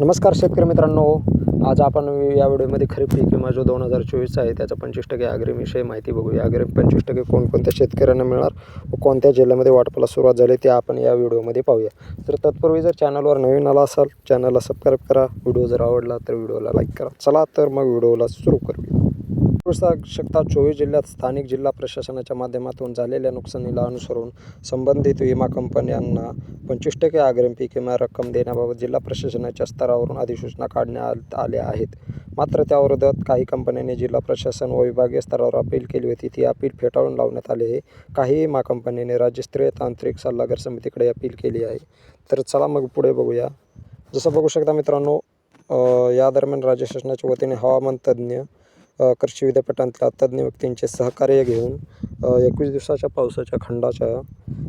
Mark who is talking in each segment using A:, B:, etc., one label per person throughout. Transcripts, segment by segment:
A: नमस्कार शेतकरी मित्रांनो, आज आपण या व्हिडिओमध्ये खरीप पीक विमा जो 2024 आहे त्याचा 25% अग्रिमविषयी माहिती बघूया. अग्रिम 25% कोणकोणत्या शेतकऱ्यांना मिळणार व कोणत्या जिल्ह्यामध्ये वाटपाला सुरुवात झाली ते आपण या व्हिडिओमध्ये पाहूया. तर तत्पूर्वी जर चॅनलवर नवीन आला असाल चॅनलला सबस्क्राईब करा. व्हिडिओ जर आवडला तर व्हिडिओला लाईक करा. चला तर मग व्हिडिओला सुरू करूया. शकता 24 जिल्ह्यात स्थानिक जिल्हा प्रशासनाच्या माध्यमातून झालेल्या नुकसानीला अनुसरून संबंधित विमा कंपन्यांना 25% अग्रिम पीक विमा रक्कम देण्याबाबत जिल्हा प्रशासनाच्या स्तरावरून अधिसूचना काढण्यात आल्या आहेत. मात्र त्याविरोधात काही कंपन्यांनी जिल्हा प्रशासन व विभागीय स्तरावर अपील केली होती. ती अपील फेटाळून लावण्यात आली आहे. काही विमा कंपन्यांनी राज्यस्तरीय तांत्रिक सल्लागार समितीकडे अपील केली आहे. तर चला मग पुढे बघूया. जसं बघू शकता मित्रांनो, या दरम्यान राज्य शासनाच्या वतीने हवामान तज्ज्ञ, कृषी विद्यापीठांतल्या तज्ज्ञ व्यक्तींचे सहकार्य घेऊन 21 दिवसाच्या पावसाच्या खंडाच्या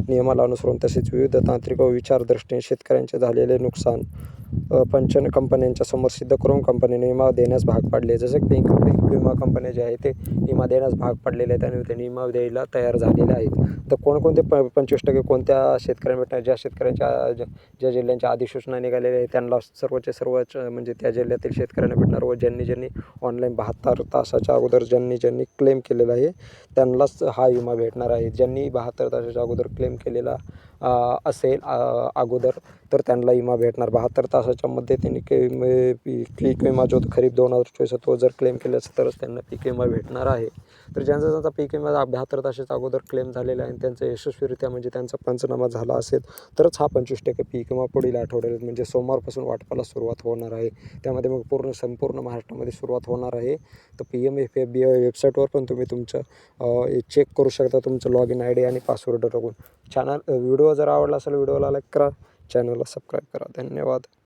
A: नियमाला अनुसरून तसेच विविध तांत्रिक व विचारदृष्टीने शेतकऱ्यांचे झालेले नुकसान कंपन्यांच्या समोर सिद्ध करून कंपनीने विमा देण्यास भाग पाडले. जसं पीक विमा कंपन्या जे आहे ते विमा देण्यास भाग पडलेले आहेत आणि ते विमा द्यायला तयार झालेले आहेत. तर कोणकोणते 25% कोणत्या शेतकऱ्यांना भेटणार? ज्या शेतकऱ्यांच्या ज्या जिल्ह्यांच्या अधिसूचना निघालेल्या आहे त्यांना सर्वच्या सर्वच म्हणजे त्या जिल्ह्यातील शेतकऱ्यांना भेटणार व ज्यांनी ऑनलाईन 72 तासाच्या अगोदर ज्यांनी क्लेम केलेला आहे त्यांनाच हा विमा भेटणार आहे. ज्यांनी 72 तासाच्या अगोदर क्लेम केलेला असेल अगोदर तर त्यांना विमा भेटणार. 72 तासाच्या मध्ये त्यांनी पीक विमा जो खरीप 2024 तो जर क्लेम केला तरच त्यांना पीक विमा भेटणार आहे. तर ज्यांचा पीक विमा 72 तासाच्या अगोदर क्लेम झालेला आहे आणि त्यांचा यशस्वीरित्या म्हणजे त्यांचा पंचनामा झाला असेल तरच हा 25% पीक विमा पुढील आठवड्यात म्हणजे सोमवारपासून वाटपाला सुरुवात होणार आहे. त्यामध्ये मग संपूर्ण महाराष्ट्रामध्ये सुरुवात होणार आहे. तर PMFBY वेबसाईटवर पण तुम्ही तुमचं चेक करू शकता तुमचं लॉग इन ID आणि पासवर्ड टाकून. व्हिडिओ जर आवडला असेल व्हिडिओला लाईक करा, चॅनलला सबस्क्राईब करा. धन्यवाद.